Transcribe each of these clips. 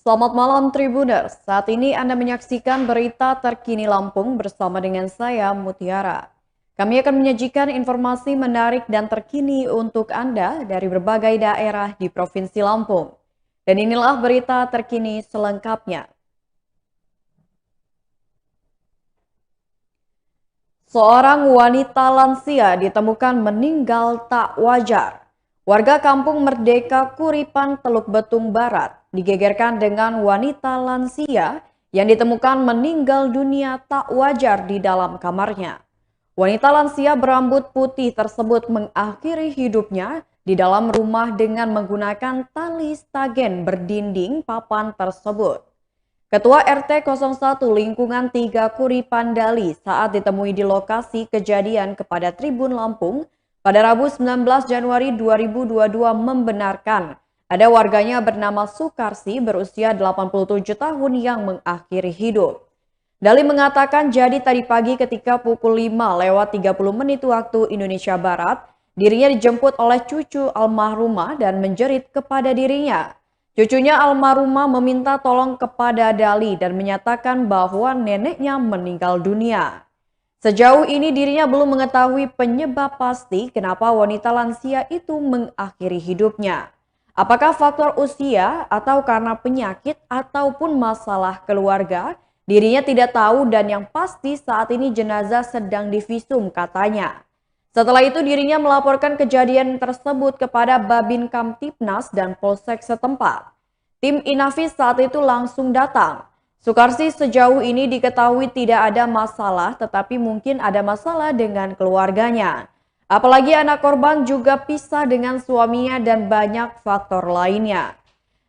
Selamat malam Tribuners, saat ini Anda menyaksikan berita terkini Lampung bersama dengan saya Mutiara. Kami akan menyajikan informasi menarik dan terkini untuk Anda dari berbagai daerah di Provinsi Lampung. Dan inilah berita terkini selengkapnya. Seorang wanita lansia ditemukan meninggal tak wajar. Warga kampung Merdeka Kuripan, Teluk Betung Barat digegerkan dengan wanita lansia yang ditemukan meninggal dunia tak wajar di dalam kamarnya. Wanita lansia berambut putih tersebut mengakhiri hidupnya di dalam rumah dengan menggunakan tali stagen berdinding papan tersebut. Ketua RT 01 Lingkungan 3 Kuripan Dali saat ditemui di lokasi kejadian kepada Tribun Lampung pada Rabu 19 Januari 2022 membenarkan ada warganya bernama Sukarsi berusia 87 tahun yang mengakhiri hidup. Dali mengatakan jadi tadi pagi ketika pukul 5:30 waktu Indonesia Barat, dirinya dijemput oleh cucu almarhumah dan menjerit kepada dirinya. Cucunya almarhumah meminta tolong kepada Dali dan menyatakan bahwa neneknya meninggal dunia. Sejauh ini dirinya belum mengetahui penyebab pasti kenapa wanita lansia itu mengakhiri hidupnya. Apakah faktor usia atau karena penyakit ataupun masalah keluarga, dirinya tidak tahu dan yang pasti saat ini jenazah sedang divisum katanya. Setelah itu dirinya melaporkan kejadian tersebut kepada Babin Kamtipnas dan Polsek setempat. Tim Inafis saat itu langsung datang. Sukarsi sejauh ini diketahui tidak ada masalah tetapi mungkin ada masalah dengan keluarganya. Apalagi anak korban juga pisah dengan suaminya dan banyak faktor lainnya.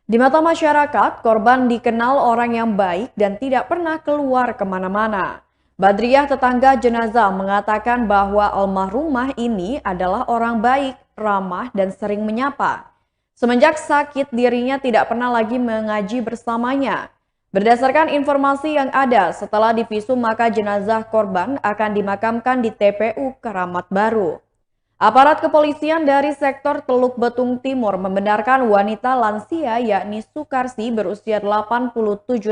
Di mata masyarakat, korban dikenal orang yang baik dan tidak pernah keluar kemana-mana. Badriah tetangga jenazah mengatakan bahwa almarhumah ini adalah orang baik, ramah, dan sering menyapa. Semenjak sakit dirinya tidak pernah lagi mengaji bersamanya. Berdasarkan informasi yang ada, setelah divisum maka jenazah korban akan dimakamkan di TPU Keramat Baru. Aparat kepolisian dari sektor Teluk Betung Timur membenarkan wanita lansia yakni Sukarsi berusia 87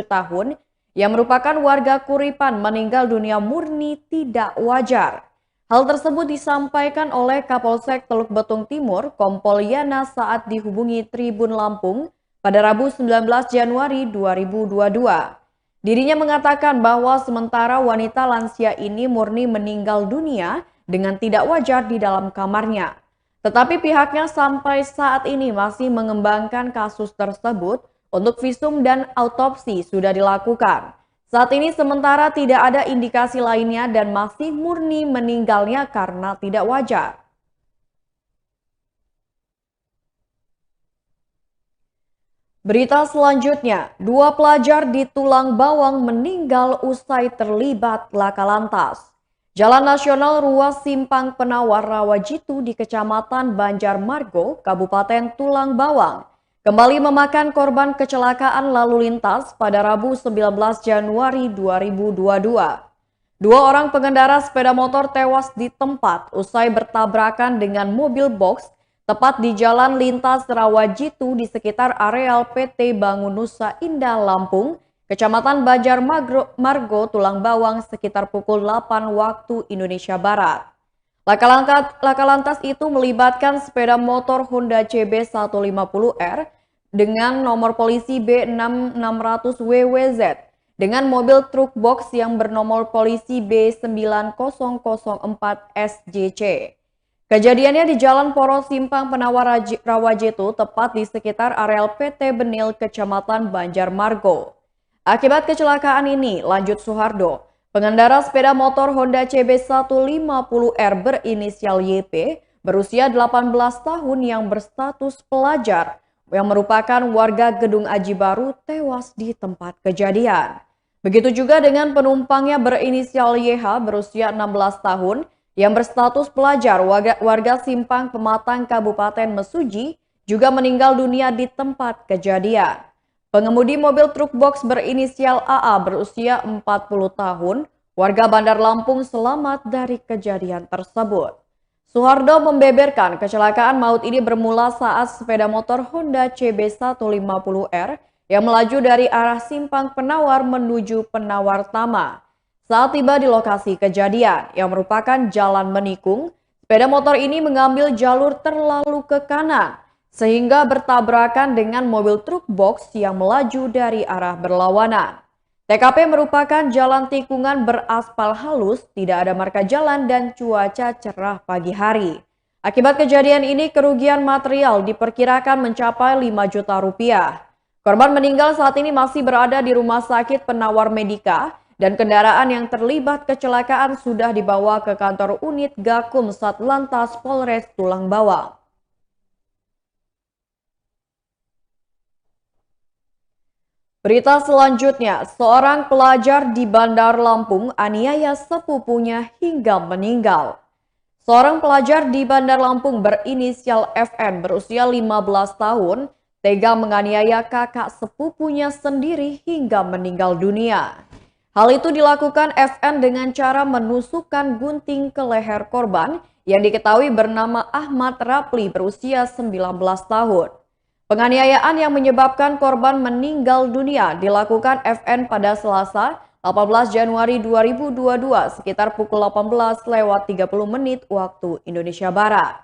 tahun yang merupakan warga Kuripan meninggal dunia murni tidak wajar. Hal tersebut disampaikan oleh Kapolsek Teluk Betung Timur, Kompol Yana saat dihubungi Tribun Lampung pada Rabu 19 Januari 2022. Dirinya mengatakan bahwa sementara wanita lansia ini murni meninggal dunia dengan tidak wajar di dalam kamarnya. Tetapi pihaknya sampai saat ini masih mengembangkan kasus tersebut untuk visum dan autopsi sudah dilakukan. Saat ini sementara tidak ada indikasi lainnya dan masih murni meninggalnya karena tidak wajar. Berita selanjutnya, 2 pelajar di Tulang Bawang meninggal usai terlibat laka lantas. Jalan Nasional Ruas Simpang Penawar Rawajitu di Kecamatan Banjarmargo, Kabupaten Tulang Bawang, kembali memakan korban kecelakaan lalu lintas pada Rabu 19 Januari 2022. 2 orang pengendara sepeda motor tewas di tempat usai bertabrakan dengan mobil box tepat di Jalan Lintas Rawajitu di sekitar areal PT Bangun Nusa Indah Lampung, Kecamatan Banjarmargo, Tulang Bawang sekitar pukul 8 waktu Indonesia Barat. Laka lantas itu melibatkan sepeda motor Honda CB 150R dengan nomor polisi B6600WWZ dengan mobil truk box yang bernomor polisi B9004SJC. Kejadiannya di Jalan Poros Simpang Penawar Rawajitu tepat di sekitar areal PT Benil Kecamatan Banjarmargo. Akibat kecelakaan ini, lanjut Suhardo, pengendara sepeda motor Honda CB 150R berinisial YP berusia 18 tahun yang berstatus pelajar yang merupakan warga Gedung Aji Baru tewas di tempat kejadian. Begitu juga dengan penumpangnya berinisial YH berusia 16 tahun yang berstatus pelajar warga Simpang Pematang Kabupaten Mesuji juga meninggal dunia di tempat kejadian. Pengemudi mobil truk box berinisial AA berusia 40 tahun, warga Bandar Lampung selamat dari kejadian tersebut. Suhardo membeberkan kecelakaan maut ini bermula saat sepeda motor Honda CB 150R yang melaju dari arah Simpang Penawar menuju Penawar Tama. Saat tiba di lokasi kejadian yang merupakan jalan menikung, sepeda motor ini mengambil jalur terlalu ke kanan sehingga bertabrakan dengan mobil truk box yang melaju dari arah berlawanan. TKP merupakan jalan tikungan beraspal halus, tidak ada marka jalan dan cuaca cerah pagi hari. Akibat kejadian ini kerugian material diperkirakan mencapai 5 juta rupiah. Korban meninggal saat ini masih berada di Rumah Sakit Penawar Medika dan kendaraan yang terlibat kecelakaan sudah dibawa ke kantor unit Gakum Satlantas Polres Tulang Bawang. Berita selanjutnya, seorang pelajar di Bandar Lampung aniaya sepupunya hingga meninggal. Seorang pelajar di Bandar Lampung berinisial FN berusia 15 tahun tega menganiaya kakak sepupunya sendiri hingga meninggal dunia. Hal itu dilakukan FN dengan cara menusukkan gunting ke leher korban yang diketahui bernama Ahmad Rapli berusia 19 tahun. Penganiayaan yang menyebabkan korban meninggal dunia dilakukan FN pada Selasa 18 Januari 2022 sekitar pukul 18:30 waktu Indonesia Barat.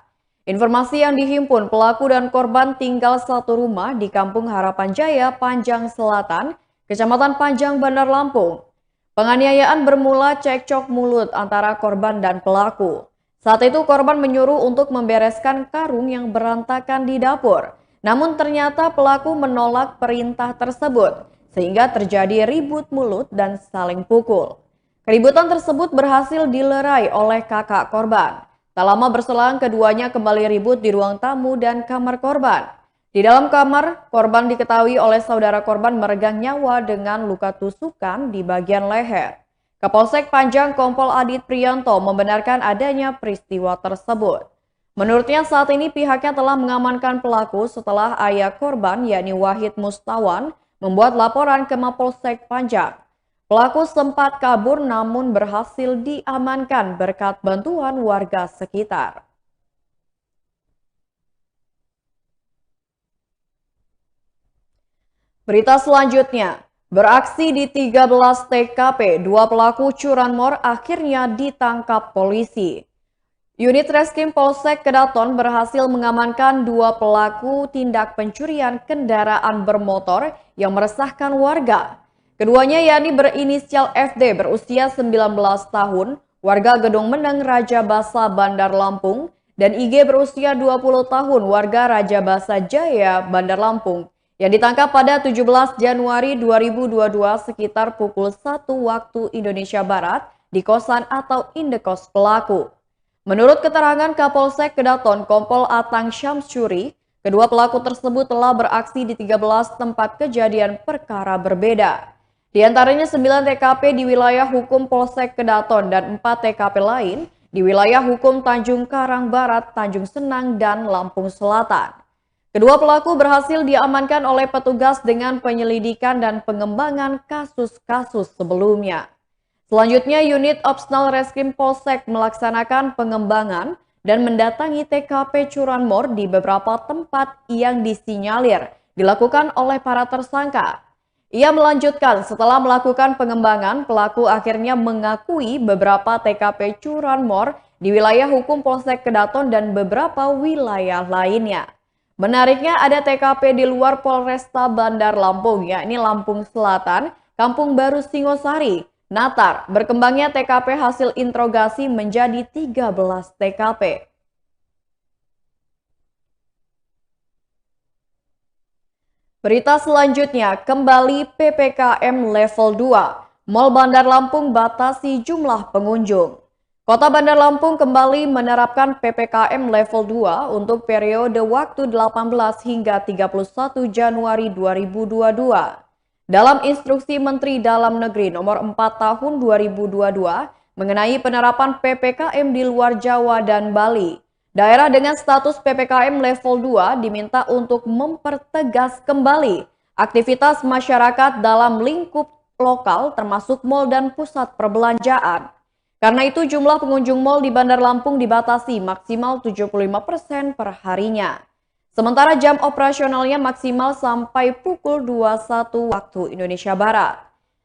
Informasi yang dihimpun, pelaku dan korban tinggal satu rumah di Kampung Harapan Jaya, Panjang Selatan, Kecamatan Panjang, Bandar Lampung. Penganiayaan bermula cekcok mulut antara korban dan pelaku. Saat itu korban menyuruh untuk membereskan karung yang berantakan di dapur. Namun ternyata pelaku menolak perintah tersebut, sehingga terjadi ribut mulut dan saling pukul. Keributan tersebut berhasil dilerai oleh kakak korban. Tak lama berselang keduanya kembali ribut di ruang tamu dan kamar korban. Di dalam kamar, korban diketahui oleh saudara korban meregang nyawa dengan luka tusukan di bagian leher. Kapolsek Panjang Kompol Adit Priyanto membenarkan adanya peristiwa tersebut. Menurutnya saat ini pihaknya telah mengamankan pelaku setelah ayah korban yakni Wahid Mustawan membuat laporan ke Mapolsek Panjang. Pelaku sempat kabur namun berhasil diamankan berkat bantuan warga sekitar. Berita selanjutnya, beraksi di 13 TKP, dua pelaku curanmor akhirnya ditangkap polisi. Unit Reskrim Polsek Kedaton berhasil mengamankan dua pelaku tindak pencurian kendaraan bermotor yang meresahkan warga. Keduanya yakni berinisial FD berusia 19 tahun, warga Gedung Meneng, Raja Basa, Bandar Lampung, dan IG berusia 20 tahun, warga Raja Basa Jaya, Bandar Lampung, yang ditangkap pada 17 Januari 2022 sekitar pukul 1 waktu Indonesia Barat di kosan atau indekos pelaku. Menurut keterangan Kapolsek Kedaton Kompol Atang Syamsuri, kedua pelaku tersebut telah beraksi di 13 tempat kejadian perkara berbeda. Di antaranya 9 TKP di wilayah hukum Polsek Kedaton dan 4 TKP lain di wilayah hukum Tanjung Karang Barat, Tanjung Senang, dan Lampung Selatan. Kedua pelaku berhasil diamankan oleh petugas dengan penyelidikan dan pengembangan kasus-kasus sebelumnya. Selanjutnya, unit Opsnal Reskrim Polsek melaksanakan pengembangan dan mendatangi TKP curanmor di beberapa tempat yang disinyalir dilakukan oleh para tersangka. Ia melanjutkan setelah melakukan pengembangan, pelaku akhirnya mengakui beberapa TKP curanmor di wilayah hukum Polsek Kedaton dan beberapa wilayah lainnya. Menariknya ada TKP di luar Polresta Bandar Lampung, yakni Lampung Selatan, Kampung Baru Singosari, Natar. Berkembangnya TKP hasil interogasi menjadi 13 TKP. Berita selanjutnya, kembali PPKM level 2. Mal Bandar Lampung batasi jumlah pengunjung. Kota Bandar Lampung kembali menerapkan PPKM level 2 untuk periode waktu 18 hingga 31 Januari 2022. Dalam instruksi Menteri Dalam Negeri nomor 4 tahun 2022 mengenai penerapan PPKM di luar Jawa dan Bali, daerah dengan status PPKM level 2 diminta untuk mempertegas kembali aktivitas masyarakat dalam lingkup lokal termasuk mal dan pusat perbelanjaan. Karena itu jumlah pengunjung mal di Bandar Lampung dibatasi maksimal 75% per harinya. Sementara jam operasionalnya maksimal sampai pukul 21 waktu Indonesia Barat.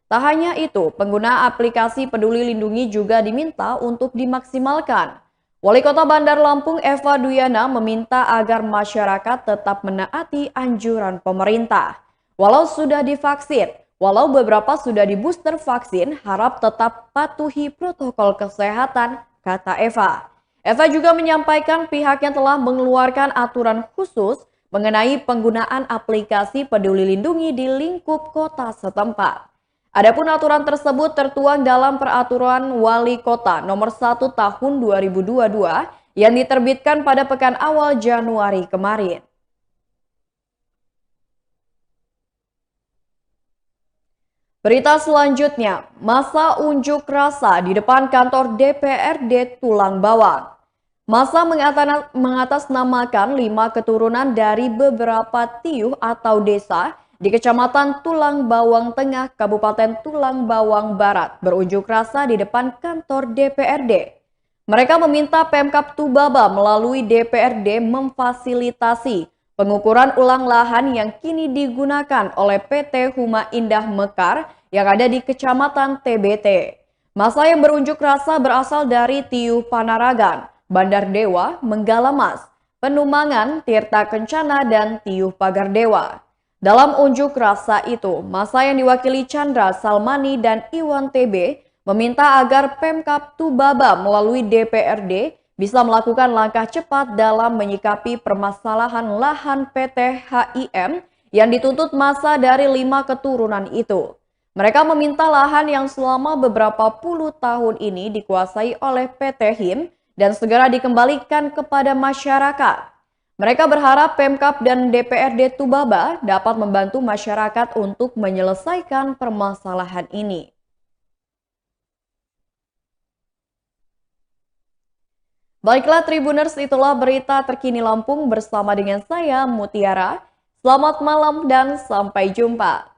Tak hanya itu, pengguna aplikasi Peduli Lindungi juga diminta untuk dimaksimalkan. Wali Kota Bandar Lampung Eva Duyana meminta agar masyarakat tetap menaati anjuran pemerintah. Walau beberapa sudah di booster vaksin, harap tetap patuhi protokol kesehatan, kata Eva. Eva juga menyampaikan pihaknya telah mengeluarkan aturan khusus mengenai penggunaan aplikasi Peduli Lindungi di lingkup kota setempat. Adapun aturan tersebut tertuang dalam Peraturan Wali Kota Nomor 1 Tahun 2022 yang diterbitkan pada pekan awal Januari kemarin. Berita selanjutnya, masa unjuk rasa di depan kantor DPRD Tulang Bawang. Masa mengatasnamakan 5 keturunan dari beberapa tiuh atau desa di Kecamatan Tulang Bawang Tengah, Kabupaten Tulang Bawang Barat berunjuk rasa di depan kantor DPRD. Mereka meminta Pemkab Tubaba melalui DPRD memfasilitasi pengukuran ulang lahan yang kini digunakan oleh PT Huma Indah Mekar yang ada di Kecamatan TBT. Masa yang berunjuk rasa berasal dari Tiuh Panaragan, Bandar Dewa, Menggalamas, Penumangan, Tirta Kencana, dan Tiuh Pagar Dewa. Dalam unjuk rasa itu, masa yang diwakili Chandra Salmani dan Iwan TB meminta agar Pemkab Tubaba melalui DPRD bisa melakukan langkah cepat dalam menyikapi permasalahan lahan PT HIM yang dituntut masa dari 5 keturunan itu. Mereka meminta lahan yang selama beberapa puluh tahun ini dikuasai oleh PT HIM dan segera dikembalikan kepada masyarakat. Mereka berharap Pemkab dan DPRD Tubaba dapat membantu masyarakat untuk menyelesaikan permasalahan ini. Baiklah Tribuners, itulah berita terkini Lampung bersama dengan saya Mutiara. Selamat malam dan sampai jumpa.